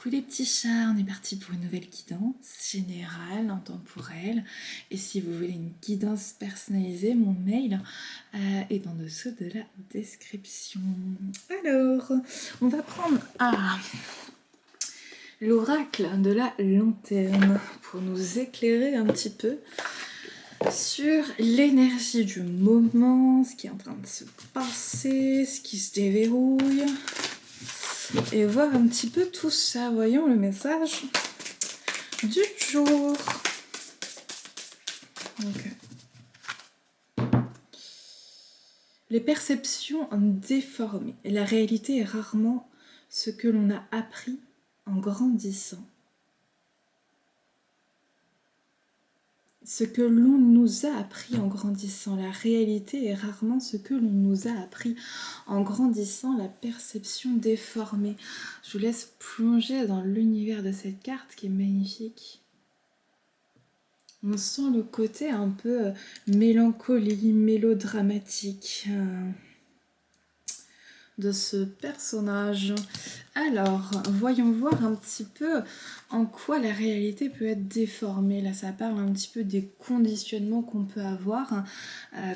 Coucou les petits chats, on est parti pour une nouvelle guidance générale, intemporelle. Et si vous voulez une guidance personnalisée, mon mail est en dessous de la description. Alors, on va prendre l'oracle de la lanterne pour nous éclairer un petit peu sur l'énergie du moment, ce qui est en train de se passer, ce qui se déverrouille. Et voir un petit peu tout ça. Voyons le message du jour. Okay. Les perceptions déformées. Et la réalité est rarement ce que l'on a appris en grandissant. Ce que l'on nous a appris en grandissant. La réalité est rarement ce que l'on nous a appris en grandissant, la perception déformée. Je vous laisse plonger dans l'univers de cette carte qui est magnifique. On sent le côté un peu mélancolie, mélodramatique de ce personnage. Alors, voyons voir un petit peu en quoi la réalité peut être déformée. Là, ça parle un petit peu des conditionnements qu'on peut avoir.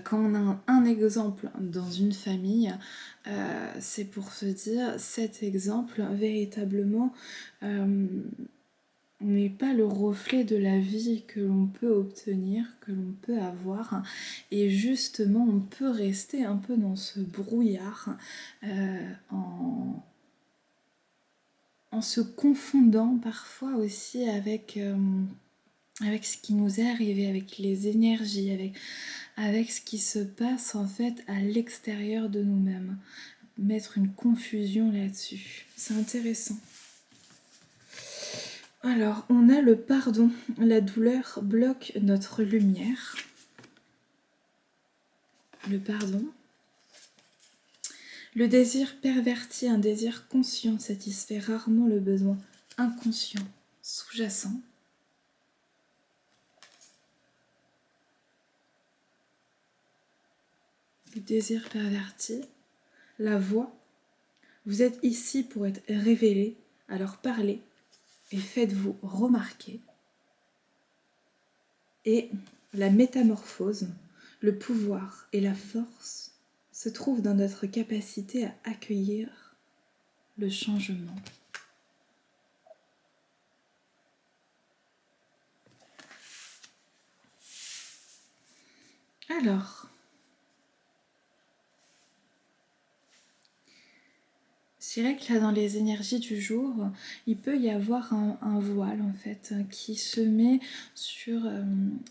Quand on a un exemple dans une famille, c'est pour se dire, cet exemple, véritablement, n'est pas le reflet de la vie que l'on peut obtenir, que l'on peut avoir. Et justement, on peut rester un peu dans ce brouillard en se confondant parfois aussi avec ce qui nous est arrivé, avec les énergies, avec ce qui se passe en fait à l'extérieur de nous-mêmes. Mettre une confusion là-dessus. C'est intéressant. Alors, on a le pardon. La douleur bloque notre lumière. Le pardon. Le désir perverti, un désir conscient, satisfait rarement le besoin inconscient, sous-jacent. Le désir perverti. La voix. Vous êtes ici pour être révélé, alors parlez et faites-vous remarquer. Et la métamorphose, le pouvoir et la force se trouvent dans notre capacité à accueillir le changement. Alors, je dirais que là, dans les énergies du jour, il peut y avoir un voile, en fait, qui se met sur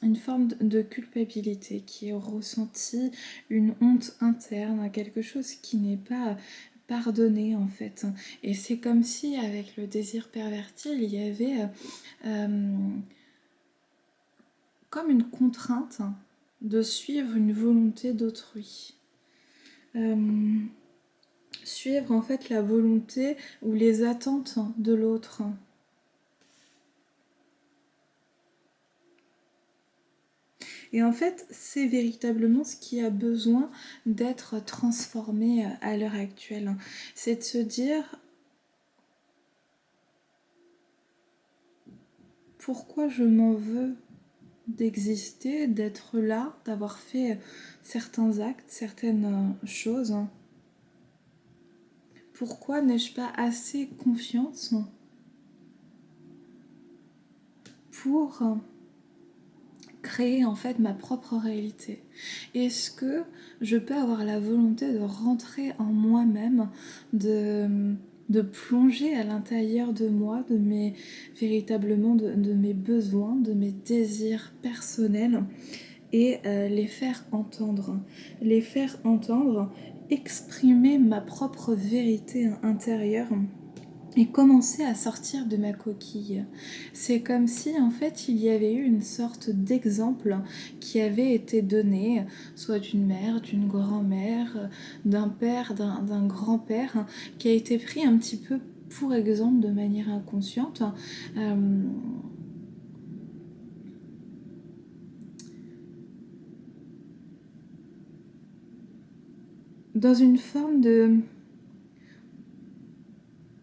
une forme de culpabilité, qui est ressentie, une honte interne, quelque chose qui n'est pas pardonné, en fait. Et c'est comme si, avec le désir perverti, il y avait comme une contrainte de suivre une volonté d'autrui. Suivre en fait la volonté ou les attentes de l'autre. Et en fait, c'est véritablement ce qui a besoin d'être transformé à l'heure actuelle. C'est de se dire pourquoi je m'en veux d'exister, d'être là, d'avoir fait certains actes, certaines choses. Pourquoi n'ai-je pas assez confiance pour créer en fait ma propre réalité? Est-ce que je peux avoir la volonté de rentrer en moi-même, de plonger à l'intérieur de moi, de mes véritablement de mes besoins, de mes désirs personnels et les faire entendre, exprimer ma propre vérité intérieure et commencer à sortir de ma coquille. C'est comme si en fait il y avait eu une sorte d'exemple qui avait été donné, soit d'une mère, d'une grand-mère, d'un père, d'un grand-père, qui a été pris un petit peu pour exemple de manière inconsciente. Dans une forme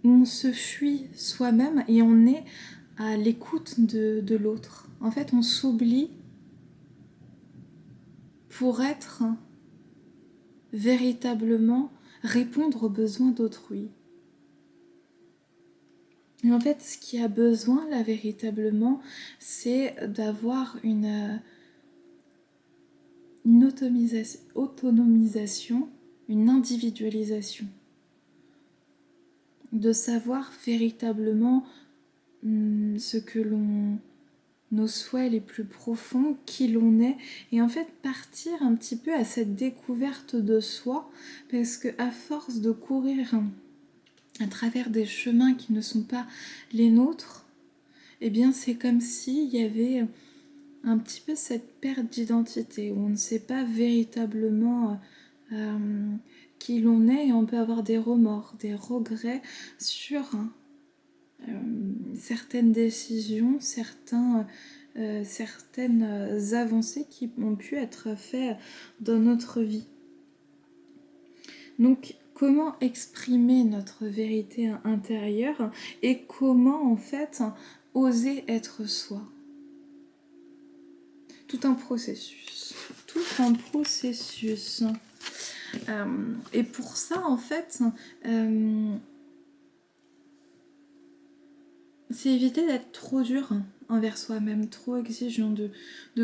on se fuit soi-même et on est à l'écoute de l'autre. En fait, on s'oublie pour être véritablement répondre aux besoins d'autrui. Et en fait, ce qui a besoin là véritablement, c'est d'avoir une autonomisation, une individualisation, de savoir véritablement ce que l'on, nos souhaits les plus profonds, qui l'on est, et en fait partir un petit peu à cette découverte de soi, parce que à force de courir à travers des chemins qui ne sont pas les nôtres, eh bien c'est comme s'il y avait un petit peu cette perte d'identité, où on ne sait pas véritablement qui l'on est, et on peut avoir des remords, des regrets sur certaines décisions, certaines avancées qui ont pu être faites dans notre vie. Donc, comment exprimer notre vérité intérieure et comment, en fait, oser être soi? Tout un processus. Tout un processus. Et pour ça, en fait, c'est éviter d'être trop dur envers soi-même, trop exigeant, de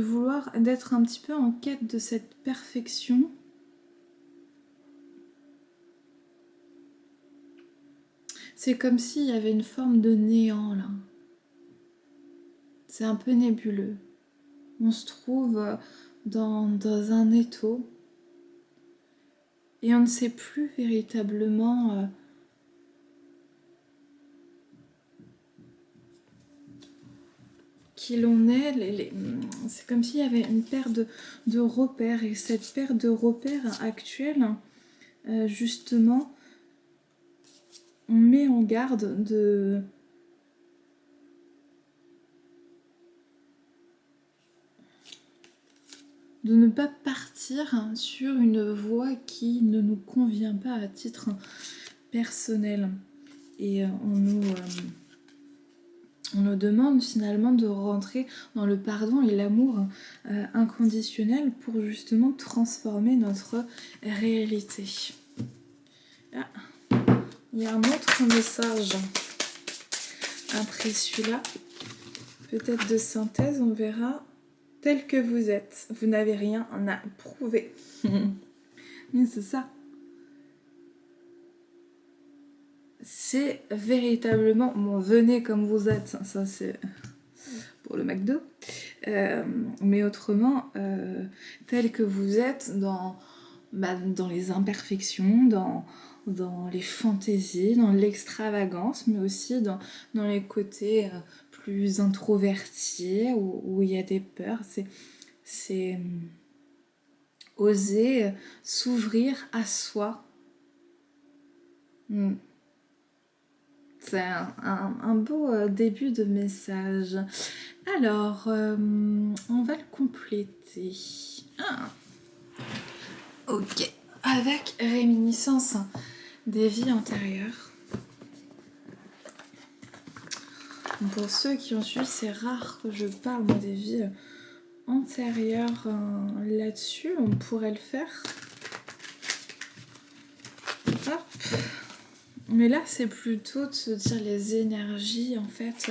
vouloir, d'être un petit peu en quête de cette perfection. C'est comme s'il y avait une forme de néant là. C'est un peu nébuleux. On se trouve dans un étau et on ne sait plus véritablement qui l'on est. C'est comme s'il y avait une paire de repères, et cette paire de repères actuelle, justement, on met en garde de ne pas partir sur une voie qui ne nous convient pas à titre personnel. Et on nous demande finalement de rentrer dans le pardon et l'amour inconditionnel pour justement transformer notre réalité. Ah, il y a un autre message après celui-là, peut-être de synthèse, on verra. Tel que vous êtes, vous n'avez rien à prouver. Mais c'est ça. C'est véritablement, bon, venez comme vous êtes, ça c'est pour le McDo, mais autrement, tel que vous êtes dans les imperfections, dans les fantaisies, dans l'extravagance, mais aussi dans les côtés plus introvertis, où il y a des peurs. C'est oser s'ouvrir à soi. C'est un beau début de message. Alors, on va le compléter. Ok. Avec réminiscence des vies antérieures. Pour ceux qui ont suivi, c'est rare que je parle des vies antérieures là-dessus. On pourrait le faire. Hop. Mais là, c'est plutôt de se dire les énergies, en fait.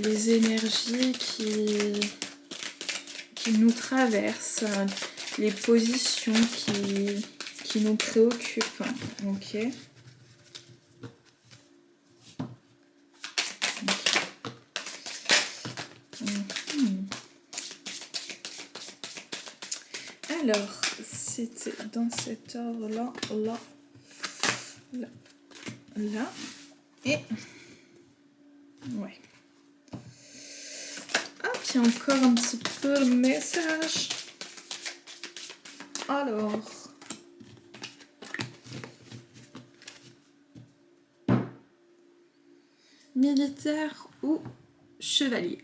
Les énergies qui nous traversent, les positions qui nous préoccupent. Ok. Alors, c'était dans cet ordre-là, là, et ouais. Ah, puis encore un petit peu le message. Alors, militaire ou chevalier?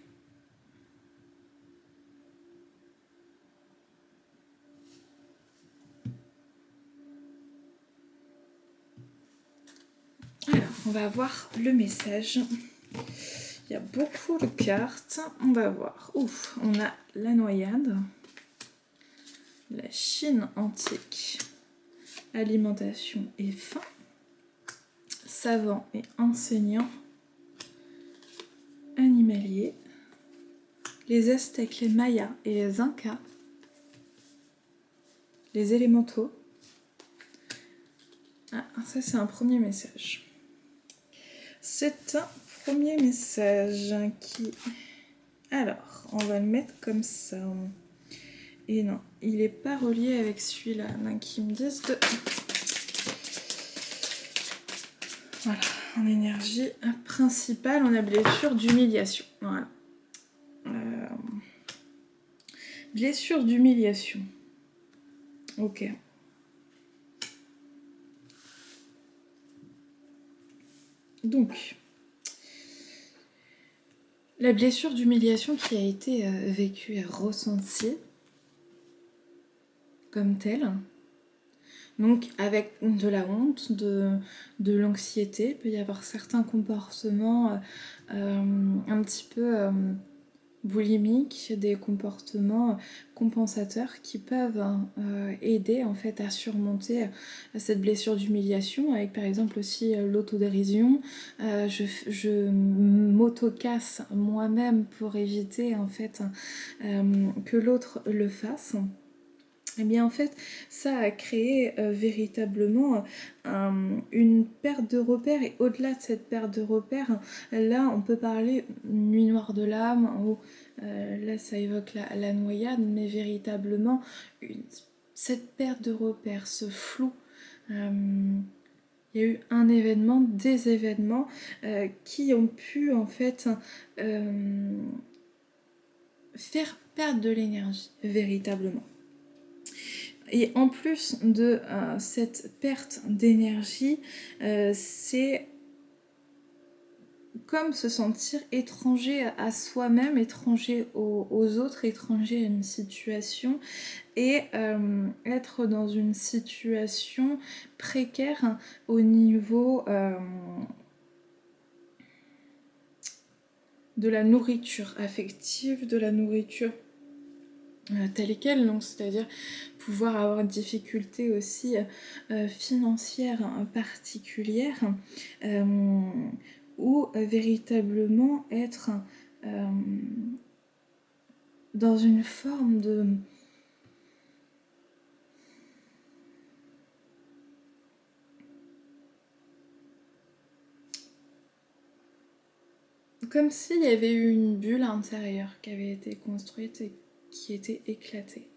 on va voir le message. Il y a beaucoup de cartes. On va voir. Ouf, on a la noyade, la Chine antique, alimentation et faim, savant et enseignant, animalier, les Aztèques, les Mayas et les Incas, les élémentaux. Ah, ça c'est un premier message. C'est un premier message qui... Alors, on va le mettre comme ça. Et non, il n'est pas relié avec celui-là. Qui me disent de... Voilà, en énergie principale, on a blessure d'humiliation. Voilà. Blessure d'humiliation. Ok. Donc, la blessure d'humiliation qui a été vécue et ressentie comme telle, donc avec de la honte, de l'anxiété, il peut y avoir certains comportements un petit peu boulimiques, des comportements compensateurs qui peuvent aider en fait à surmonter cette blessure d'humiliation, avec par exemple aussi l'autodérision. Je m'auto-casse moi-même pour éviter en fait que l'autre le fasse. Et bien en fait, ça a créé véritablement une perte de repères, et au-delà de cette perte de repères, là on peut parler nuit noire de l'âme, ou là ça évoque la noyade, mais véritablement cette perte de repères, ce flou. Il y a eu un événement, des événements qui ont pu en fait faire perdre de l'énergie, véritablement. Et en plus de cette perte d'énergie, c'est comme se sentir étranger à soi-même, étranger aux autres, étranger à une situation, et être dans une situation précaire au niveau de la nourriture affective, de la nourriture telle quelle, donc c'est-à-dire pouvoir avoir une difficulté aussi financière particulière, ou véritablement être dans une forme de... Comme s'il y avait eu une bulle intérieure qui avait été construite et qui était éclatée.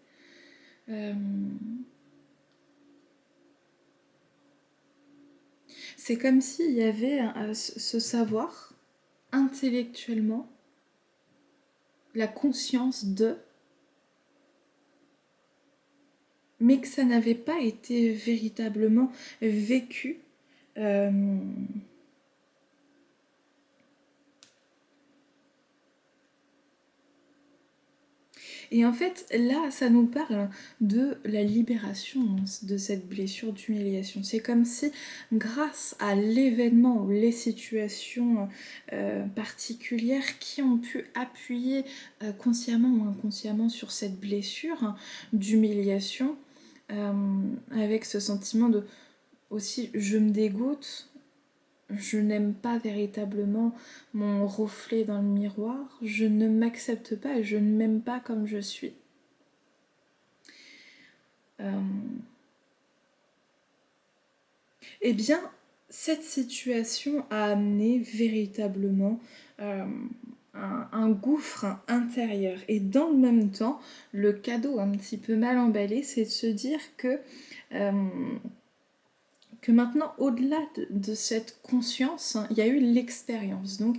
C'est comme s'il y avait ce savoir intellectuellement, la conscience de, mais que ça n'avait pas été véritablement vécu. Et en fait, là, ça nous parle de la libération de cette blessure d'humiliation. C'est comme si, grâce à l'événement ou les situations particulières qui ont pu appuyer consciemment ou inconsciemment sur cette blessure d'humiliation, avec ce sentiment de aussi je me dégoûte, je n'aime pas véritablement mon reflet dans le miroir, je ne m'accepte pas et je ne m'aime pas comme je suis. Eh bien, cette situation a amené véritablement un gouffre intérieur. Et dans le même temps, le cadeau un petit peu mal emballé, c'est de se dire que maintenant, au-delà de cette conscience, il y a eu l'expérience. Donc,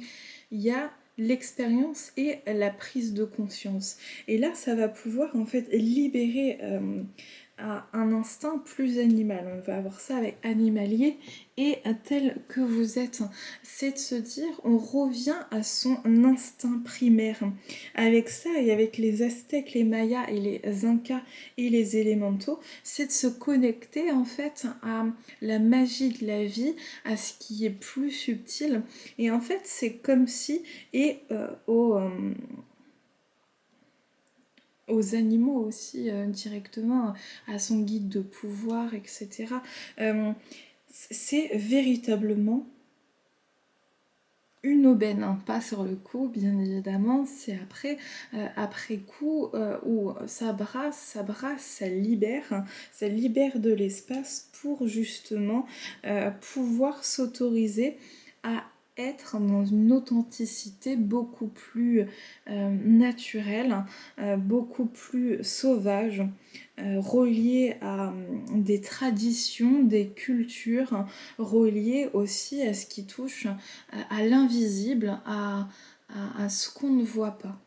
il y a l'expérience et la prise de conscience. Et là, ça va pouvoir en fait libérer un instinct plus animal. On va avoir ça avec animalier et tel que vous êtes. C'est de se dire, on revient à son instinct primaire. Avec ça et avec les Aztèques, les Mayas et les Incas et les élémentaux, c'est de se connecter en fait à la magie de la vie, à ce qui est plus subtil. Et en fait, c'est comme si, et aux animaux aussi directement, à son guide de pouvoir, etc. C'est véritablement une aubaine, hein, pas sur le coup, bien évidemment, c'est après coup, où ça brasse, ça libère de l'espace pour justement pouvoir s'autoriser à être dans une authenticité beaucoup plus naturelle, beaucoup plus sauvage, reliée à des traditions, des cultures, reliées aussi à ce qui touche à l'invisible, à ce qu'on ne voit pas.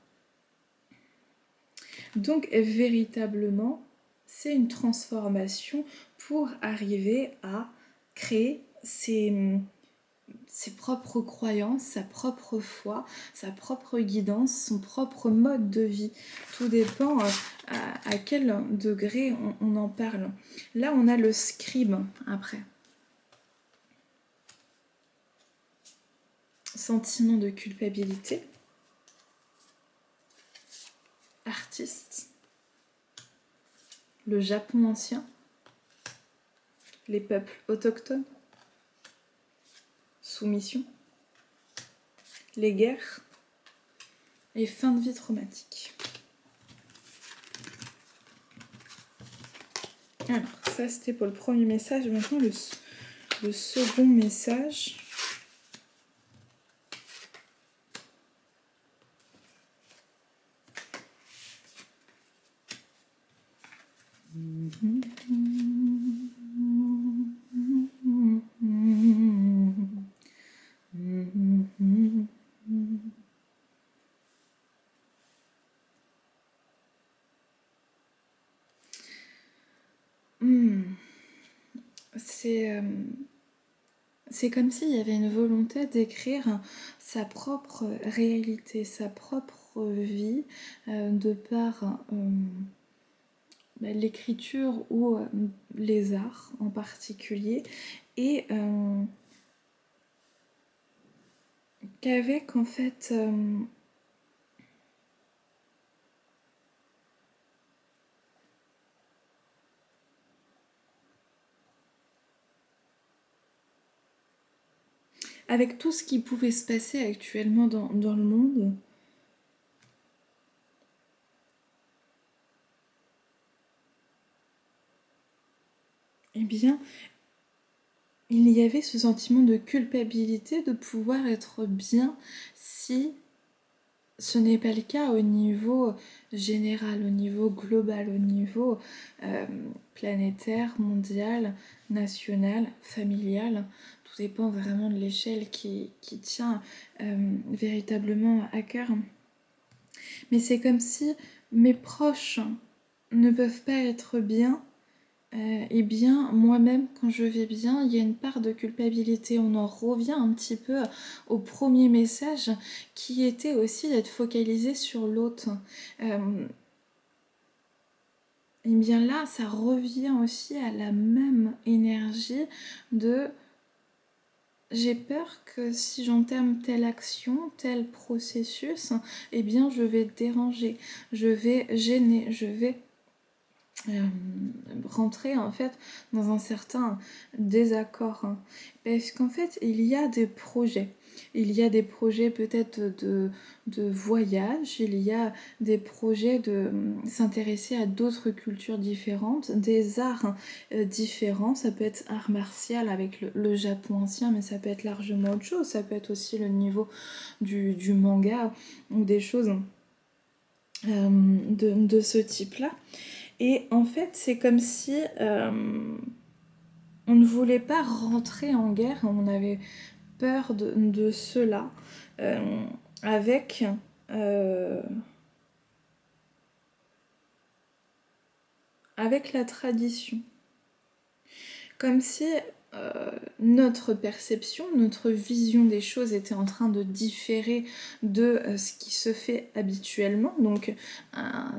Donc véritablement, c'est une transformation pour arriver à créer ses propres croyances, sa propre foi, sa propre guidance, son propre mode de vie. Tout dépend à quel degré on en parle. Là, on a le scribe après. Sentiment de culpabilité. Artiste. Le Japon ancien. Les peuples autochtones. Soumission. Les guerres. Et fin de vie traumatique. Alors, ça c'était pour le premier message. Maintenant, le second message. C'est comme s'il y avait une volonté d'écrire sa propre réalité, sa propre vie, de par l'écriture ou les arts en particulier, et qu'avec en fait avec tout ce qui pouvait se passer actuellement dans le monde, eh bien, il y avait ce sentiment de culpabilité de pouvoir être bien si ce n'est pas le cas au niveau général, au niveau global, au niveau planétaire, mondial, national, familial. Tout dépend vraiment de l'échelle qui tient véritablement à cœur. Mais c'est comme si mes proches ne peuvent pas être bien. Eh bien, moi-même, quand je vais bien, il y a une part de culpabilité. On en revient un petit peu au premier message qui était aussi d'être focalisé sur l'autre. Eh bien là, ça revient aussi à la même énergie de j'ai peur que si j'entame telle action, tel processus, eh bien je vais déranger, je vais gêner, je vais rentrer en fait dans un certain désaccord, hein. Parce qu'en fait il y a des projets peut-être de voyage, il y a des projets de s'intéresser à d'autres cultures différentes, des arts différents. Ça peut être art martial avec le Japon ancien, mais ça peut être largement autre chose, ça peut être aussi le niveau du manga ou des choses de ce type là. Et en fait, c'est comme si on ne voulait pas rentrer en guerre, on avait peur de cela, avec avec la tradition. Comme si notre perception, notre vision des choses était en train de différer de ce qui se fait habituellement. Donc,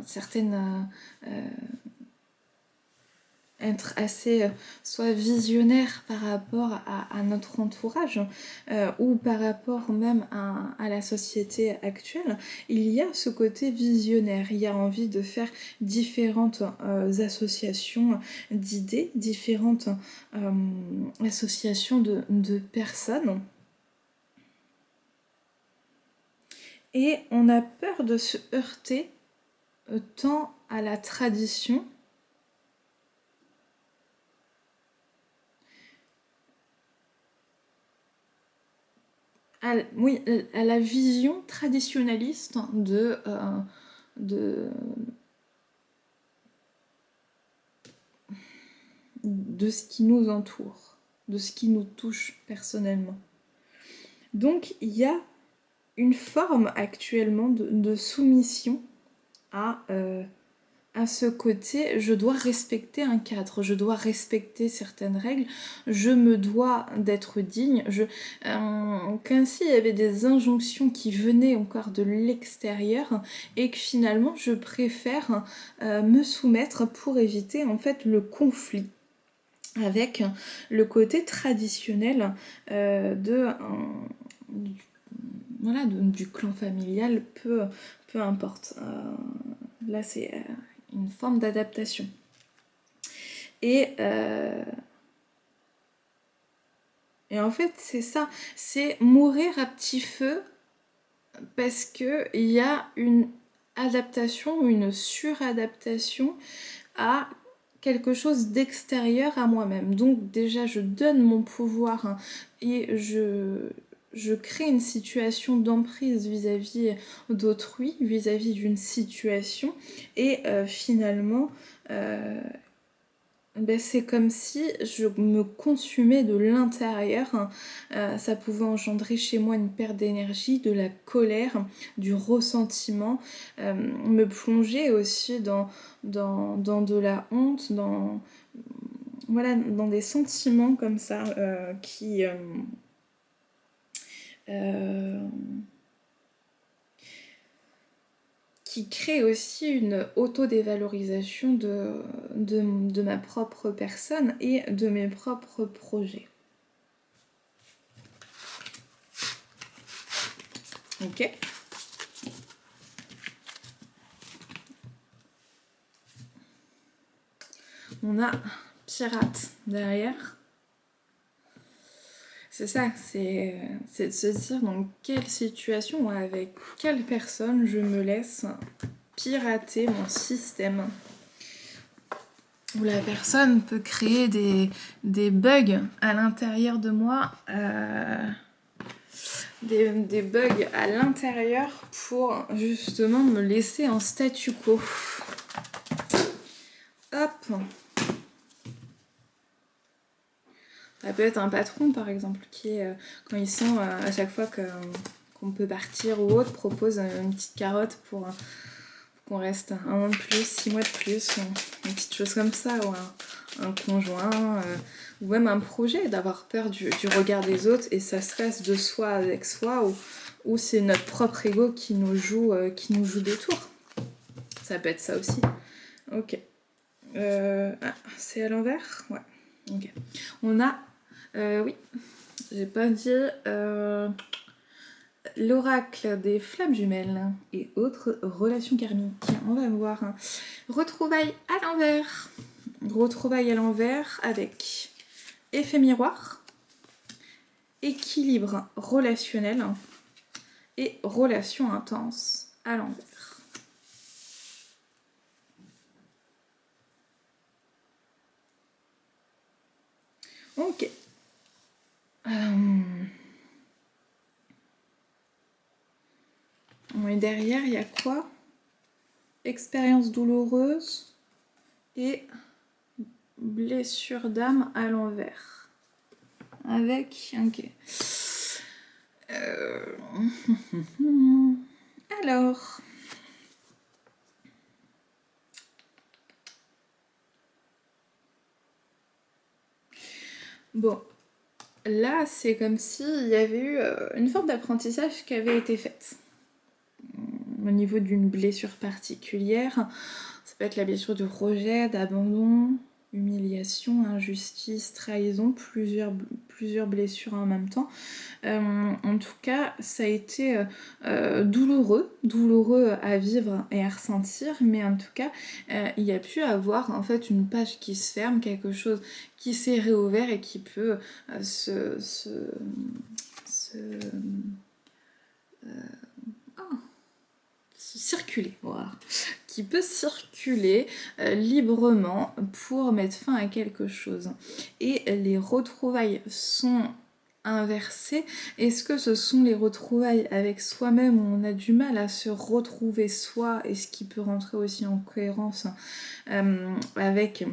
certaines être assez soit visionnaire par rapport à notre entourage ou par rapport même à la société actuelle, il y a ce côté visionnaire, il y a envie de faire différentes associations d'idées, différentes associations de personnes. Et on a peur de se heurter tant à la tradition à la vision traditionnaliste de, de ce qui nous entoure, de ce qui nous touche personnellement. Donc il y a une forme actuellement de soumission à ce côté, je dois respecter un cadre, je dois respecter certaines règles, je me dois d'être digne. Qu'ainsi il y avait des injonctions qui venaient encore de l'extérieur et que finalement je préfère me soumettre pour éviter en fait le conflit avec le côté traditionnel du clan familial, peu importe. Là c'est une forme d'adaptation. Et en fait, c'est ça, c'est mourir à petit feu parce qu'il y a une adaptation ou une suradaptation à quelque chose d'extérieur à moi-même. Donc déjà, je donne mon pouvoir et je crée une situation d'emprise vis-à-vis d'autrui, vis-à-vis d'une situation, et finalement, c'est comme si je me consumais de l'intérieur. Ça pouvait engendrer chez moi une perte d'énergie, de la colère, du ressentiment, me plonger aussi dans de la honte, dans des sentiments comme ça qui crée aussi une auto-dévalorisation de ma propre personne et de mes propres projets. Ok. On a pirate derrière. C'est ça, c'est de se dire dans quelle situation ou avec quelle personne je me laisse pirater mon système. Où la personne peut créer des bugs à l'intérieur de moi, des bugs à l'intérieur pour justement me laisser en statu quo. Hop. Ça peut être un patron par exemple qui, quand il sent à chaque fois qu'on peut partir ou autre, propose une petite carotte pour qu'on reste 1 an de plus, 6 mois de plus, une petite chose comme ça, ou un conjoint, ou même un projet, d'avoir peur du regard des autres, et ça se passe de soi avec soi, ou c'est notre propre ego qui nous joue des tours. Ça peut être ça aussi. Ok. C'est à l'envers ? Ouais. Ok. On a... oui, j'ai pas dit... l'oracle des flammes jumelles et autres relations karmiques. On va voir. Retrouvailles à l'envers. Retrouvailles à l'envers avec effet miroir, équilibre relationnel et relation intense à l'envers. Ok. Et derrière, il y a quoi ? Expérience douloureuse et blessure d'âme à l'envers. Avec... Ok. Alors... Bon, là, c'est comme s'il y avait eu une forme d'apprentissage qui avait été faite. Au niveau d'une blessure particulière, ça peut être la blessure de rejet, d'abandon, humiliation, injustice, trahison, plusieurs blessures en même temps. En tout cas, ça a été douloureux à vivre et à ressentir, mais en tout cas, il y a pu avoir en fait une page qui se ferme, quelque chose qui s'est réouvert et qui peut circuler, voilà, qui peut circuler librement pour mettre fin à quelque chose. Et les retrouvailles sont inversées. Est-ce que ce sont les retrouvailles avec soi-même où on a du mal à se retrouver soi et ce qui peut rentrer aussi en cohérence avec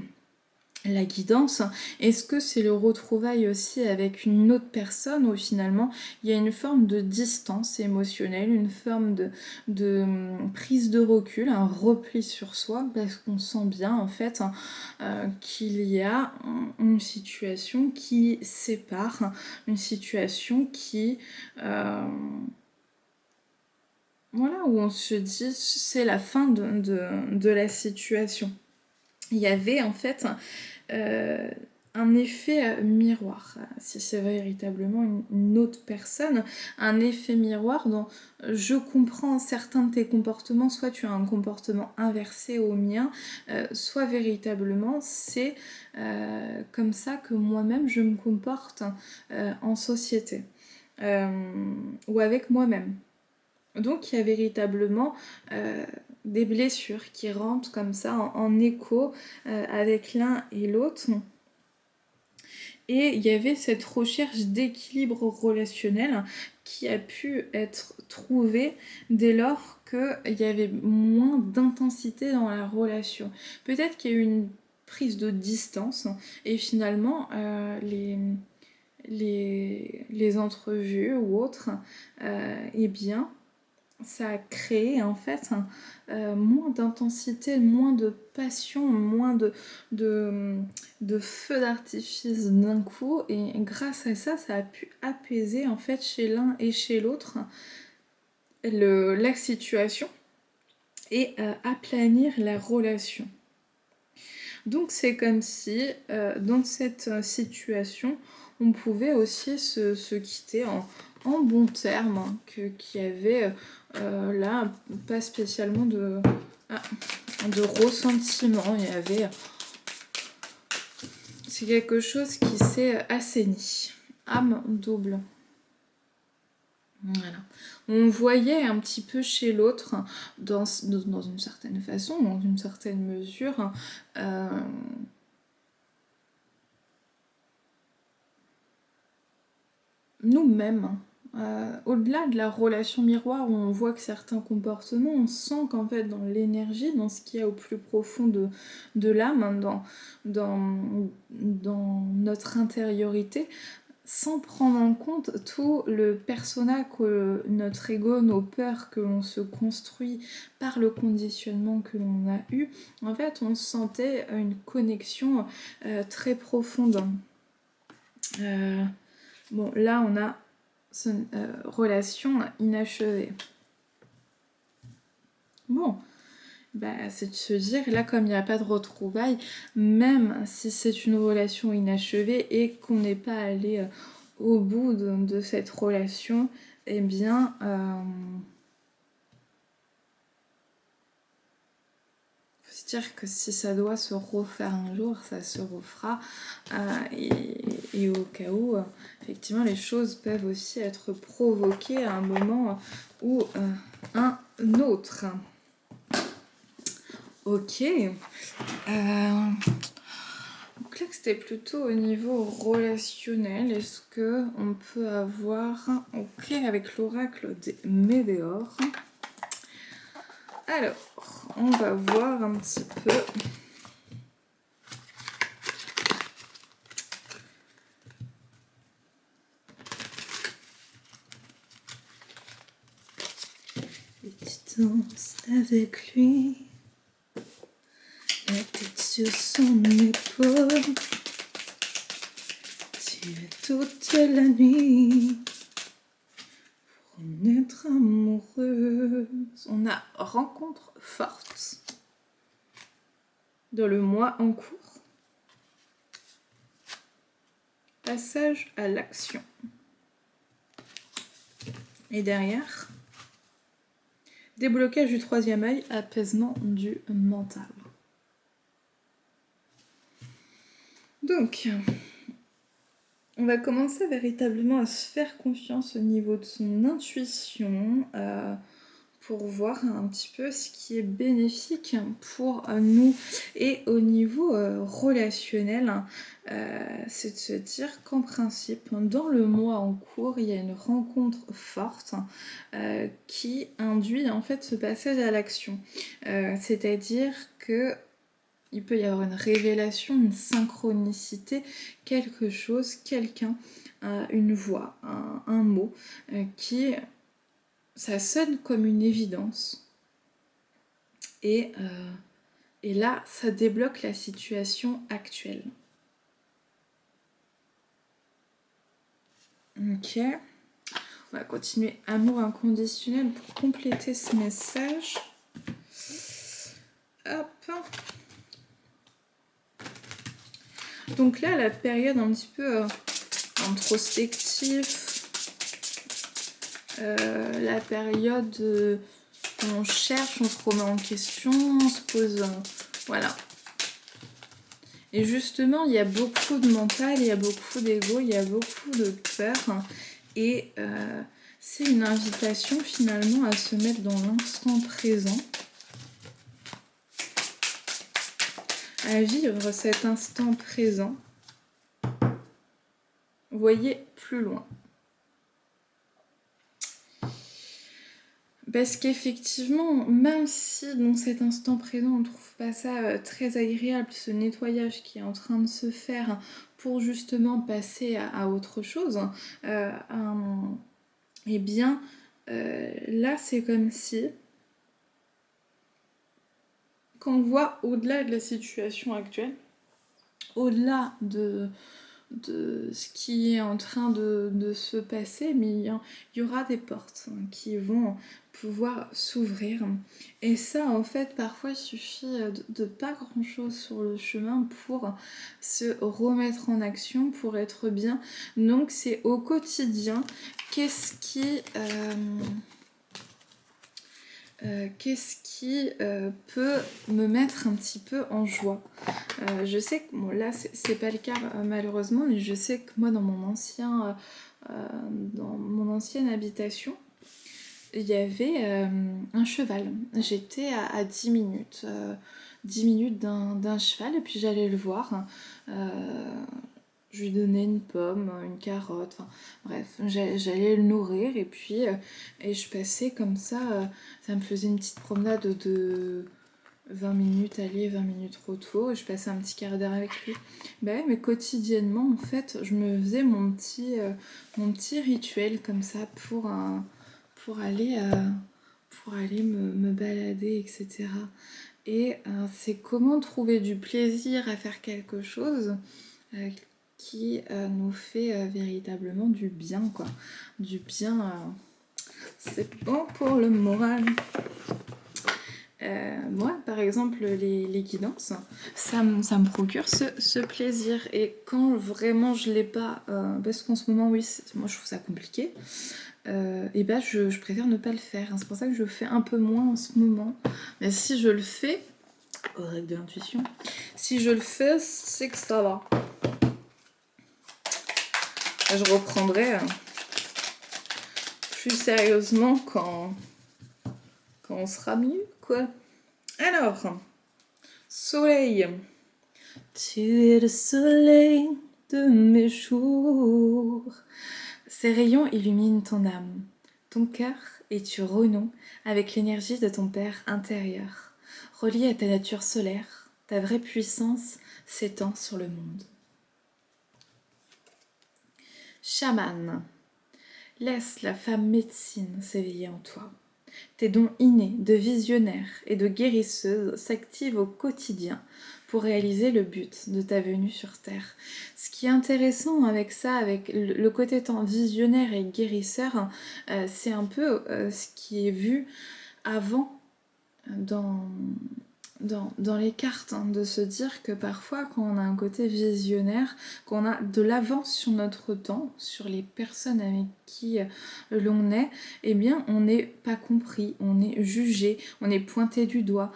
la guidance? Est-ce que c'est le retrouvail aussi avec une autre personne où finalement il y a une forme de distance émotionnelle, une forme de prise de recul, un repli sur soi, parce qu'on sent bien en fait qu'il y a une situation qui sépare, une situation qui voilà, où on se dit c'est la fin de la situation. Il y avait en fait un effet miroir, si c'est véritablement une autre personne, un effet miroir dont je comprends certains de tes comportements, soit tu as un comportement inversé au mien, soit véritablement c'est comme ça que moi-même je me comporte en société ou avec moi-même. Donc il y a véritablement des blessures qui rentrent comme ça en écho avec l'un et l'autre. Et il y avait cette recherche d'équilibre relationnel qui a pu être trouvée dès lors qu'il y avait moins d'intensité dans la relation. Peut-être qu'il y a eu une prise de distance et finalement les entrevues ou autres, eh bien ça a créé en fait moins d'intensité, moins de passion, moins de feu d'artifice d'un coup, et grâce à ça, ça a pu apaiser en fait chez l'un et chez l'autre la situation et aplanir la relation. Donc c'est comme si dans cette situation, on pouvait aussi se quitter en bons termes, hein, qu'il y avait là pas spécialement de ressentiment. Il y avait c'est quelque chose qui s'est assaini. Âme double. Voilà. On voyait un petit peu chez l'autre, dans une certaine façon, dans une certaine mesure, nous-mêmes. Au-delà de la relation miroir où on voit que certains comportements, on sent qu'en fait dans l'énergie, dans ce qu'il y a au plus profond de l'âme, hein, dans notre intériorité, sans prendre en compte tout le persona que notre ego, nos peurs que l'on se construit par le conditionnement que l'on a eu, en fait on sentait une connexion très profonde. Bon, là on a relation inachevée. Bon, bah, c'est de se dire, là comme il n'y a pas de retrouvailles, même si c'est une relation inachevée et qu'on n'est pas allé au bout de cette relation, eh bien, faut se dire que si ça doit se refaire un jour, ça se refera. Et au cas où, effectivement, les choses peuvent aussi être provoquées à un moment ou un autre. Ok. Donc là, c'était plutôt au niveau relationnel. Est-ce que on peut avoir... Ok, avec l'oracle des Médéors. Alors, on va voir un petit peu... Et tu danses avec lui, la tête sur son épaule. Tu toute la nuit pour être amoureuse. On a rencontre forte dans le mois en cours. Passage à l'action. Et derrière, déblocage du troisième œil, apaisement du mental. Donc, on va commencer véritablement à se faire confiance au niveau de son intuition pour voir un petit peu ce qui est bénéfique pour nous. Et au niveau relationnel, c'est de se dire qu'en principe, dans le mois en cours, il y a une rencontre forte qui induit en fait ce passage à l'action. C'est-à-dire que il peut y avoir une révélation, une synchronicité, quelque chose, quelqu'un, une voix, un mot qui, ça sonne comme une évidence. Et là, ça débloque la situation actuelle. Ok. On va continuer amour inconditionnel pour compléter ce message. Hop. Donc là, la période un petit peu introspective, la période où on cherche, on se remet en question, on se pose... voilà. Et justement, il y a beaucoup de mental, il y a beaucoup d'ego, il y a beaucoup de peur. Et c'est une invitation finalement à se mettre dans l'instant présent, à vivre cet instant présent. Voyez plus loin. Parce qu'effectivement, même si dans cet instant présent, on ne trouve pas ça très agréable, ce nettoyage qui est en train de se faire pour justement passer à autre chose, eh bien, là, c'est comme si, quand on voit au-delà de la situation actuelle, au-delà de ce qui est en train de se passer, mais il y aura des portes qui vont pouvoir s'ouvrir. Et ça, en fait, parfois, il suffit de pas grand-chose sur le chemin pour se remettre en action, pour être bien. Donc, c'est au quotidien, qu'est-ce qui peut me mettre un petit peu en joie. Je sais que, bon là c'est pas le cas malheureusement, mais je sais que moi dans mon ancienne habitation, il y avait un cheval. J'étais à 10 minutes. 10 minutes d'un cheval et puis j'allais le voir. Je lui donnais une pomme, une carotte, enfin bref, j'allais le nourrir et puis et je passais comme ça, ça me faisait une petite promenade de 20 minutes aller, 20 minutes retour et je passais un petit quart d'heure avec lui. Ben, mais quotidiennement en fait, je me faisais mon petit rituel comme ça pour aller me balader, etc. Et c'est comment trouver du plaisir à faire quelque chose qui nous fait véritablement du bien, quoi. Du bien, c'est bon pour le moral. Moi, par exemple, les guidances, ça me procure ce plaisir. Et quand vraiment je l'ai pas, parce qu'en ce moment, oui, moi je trouve ça compliqué, et ben je préfère ne pas le faire. C'est pour ça que je fais un peu moins en ce moment. Mais si je le fais, aux règles de l'intuition, si je le fais, c'est que ça va. Je reprendrai plus sérieusement quand on sera mieux, quoi. Alors, soleil. Tu es le soleil de mes jours. Ces rayons illuminent ton âme, ton cœur, et tu renoues avec l'énergie de ton père intérieur. Relié à ta nature solaire, ta vraie puissance s'étend sur le monde. Chaman. Laisse la femme médecine s'éveiller en toi. Tes dons innés de visionnaire et de guérisseuse s'activent au quotidien pour réaliser le but de ta venue sur Terre. Ce qui est intéressant avec ça, avec le côté étant visionnaire et guérisseur, c'est un peu ce qui est vu avant dans, dans les cartes, hein, de se dire que parfois quand on a un côté visionnaire, qu'on a de l'avance sur notre temps, sur les personnes avec qui l'on est, eh bien on n'est pas compris, on est jugé, on est pointé du doigt.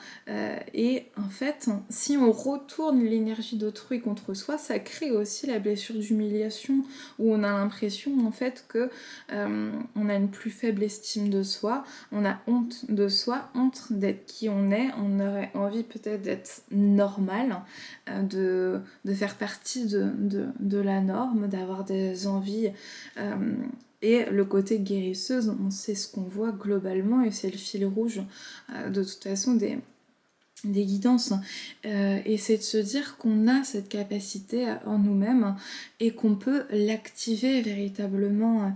Et en fait, si on retourne l'énergie d'autrui contre soi, ça crée aussi la blessure d'humiliation, où on a l'impression en fait que on a une plus faible estime de soi, on a honte de soi, honte d'être qui on est, on aurait envie peut-être d'être normal, de faire partie de la norme, d'avoir des envies. Et le côté guérisseuse, on sait ce qu'on voit globalement et c'est le fil rouge de toute façon des guidances. Et c'est de se dire qu'on a cette capacité en nous-mêmes et qu'on peut l'activer véritablement.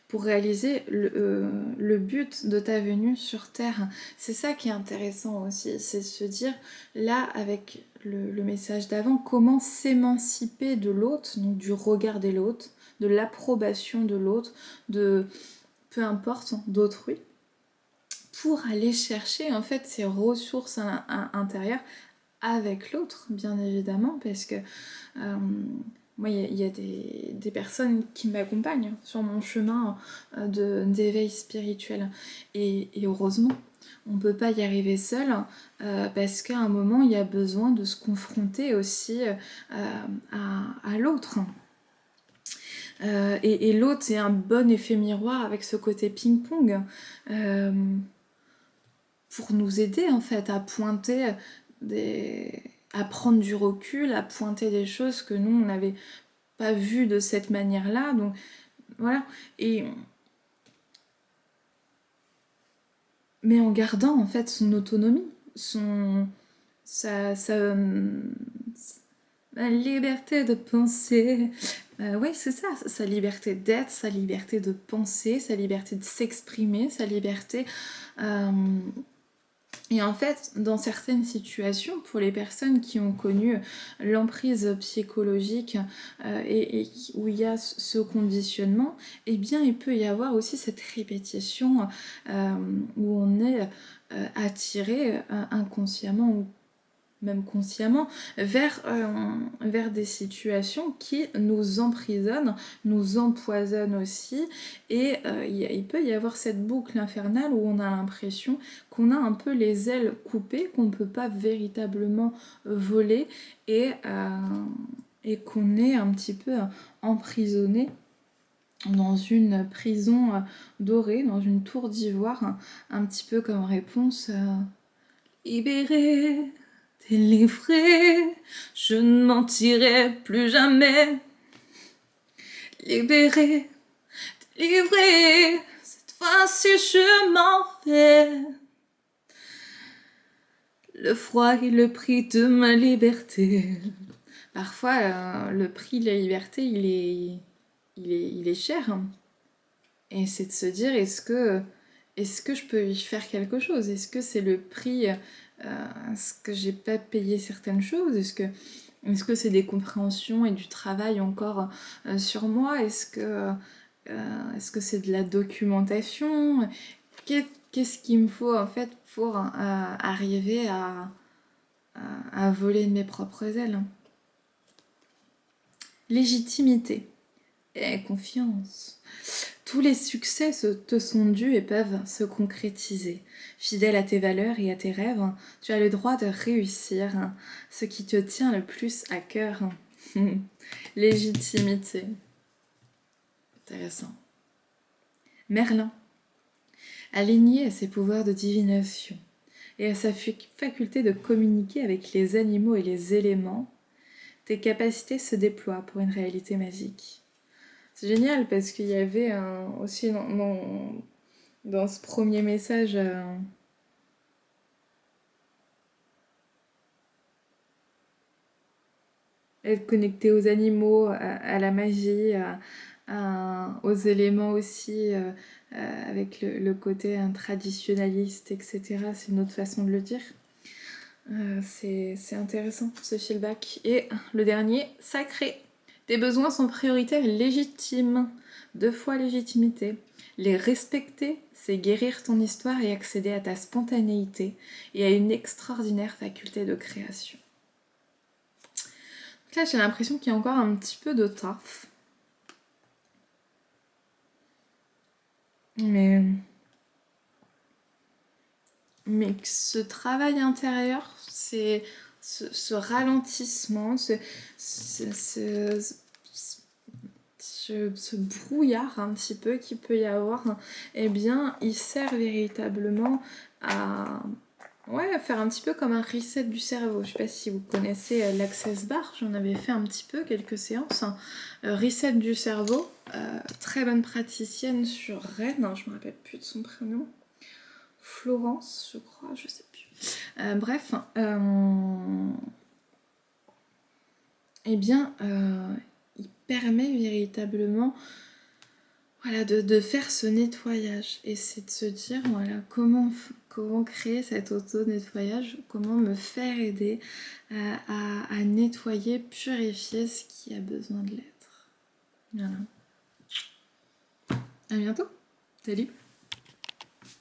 Pour réaliser le but de ta venue sur Terre. C'est ça qui est intéressant aussi, c'est se dire, là, avec le message d'avant, comment s'émanciper de l'autre, donc du regard de l'autre, de l'approbation de l'autre, de peu importe, d'autrui, pour aller chercher en fait ces ressources intérieures avec l'autre, bien évidemment, parce que moi, il y a des personnes qui m'accompagnent sur mon chemin d'éveil spirituel. Et heureusement, on ne peut pas y arriver seul, parce qu'à un moment, il y a besoin de se confronter aussi à l'autre. Et l'autre, c'est un bon effet miroir avec ce côté ping-pong, pour nous aider en fait à pointer à prendre du recul, à pointer des choses que nous on n'avait pas vues de cette manière-là. Donc voilà. Mais en gardant en fait son autonomie, sa liberté de penser. Oui, c'est ça, sa liberté d'être, sa liberté de penser, sa liberté de s'exprimer, sa liberté. Et en fait, dans certaines situations, pour les personnes qui ont connu l'emprise psychologique et où il y a ce conditionnement, eh bien, il peut y avoir aussi cette répétition où on est attiré inconsciemment ou même consciemment, vers des situations qui nous emprisonnent, nous empoisonnent aussi, et il peut y avoir cette boucle infernale où on a l'impression qu'on a un peu les ailes coupées, qu'on ne peut pas véritablement voler, et qu'on est un petit peu emprisonné dans une prison dorée, dans une tour d'ivoire, un petit peu comme réponse libérée. Délivré, je ne mentirai plus jamais. Libéré, délivré, cette fois-ci je m'en vais. Le froid est le prix de ma liberté. Parfois, le prix de la liberté, il est cher. Et c'est de se dire, est-ce que je peux y faire quelque chose? Est-ce que c'est le prix? Est-ce que j'ai pas payé certaines choses? Est-ce que c'est des compréhensions et du travail encore sur moi? Est-ce que c'est de la documentation? Qu'est-ce qu'il me faut en fait pour arriver à voler de mes propres ailes? Légitimité et confiance. Tous les succès te sont dus et peuvent se concrétiser. Fidèle à tes valeurs et à tes rêves, tu as le droit de réussir ce qui te tient le plus à cœur. Légitimité. Intéressant. Merlin, aligné à ses pouvoirs de divination et à sa faculté de communiquer avec les animaux et les éléments, tes capacités se déploient pour une réalité magique. C'est génial parce qu'il y avait aussi dans ce premier message être connecté aux animaux, à la magie, aux éléments aussi, avec le côté traditionnaliste, etc. C'est une autre façon de le dire. C'est intéressant ce feedback. Et le dernier, sacré. Tes besoins sont prioritaires et légitimes. 2 fois légitimité. Les respecter, c'est guérir ton histoire et accéder à ta spontanéité et à une extraordinaire faculté de création. Donc là, j'ai l'impression qu'il y a encore un petit peu de taf. Mais que ce travail intérieur, c'est ce ralentissement, ce brouillard un petit peu qu'il peut y avoir, eh bien, il sert véritablement à faire un petit peu comme un reset du cerveau. Je sais pas si vous connaissez l'Access Bar, j'en avais fait un petit peu, quelques séances. Reset du cerveau, très bonne praticienne sur Rennes, je me rappelle plus de son prénom. Florence, je crois, je sais plus. Bref, eh bien, il permet véritablement de faire ce nettoyage. Et c'est de se dire, voilà, comment créer cet auto-nettoyage, comment me faire aider à nettoyer, purifier ce qui a besoin de l'être. Voilà. À bientôt. Salut.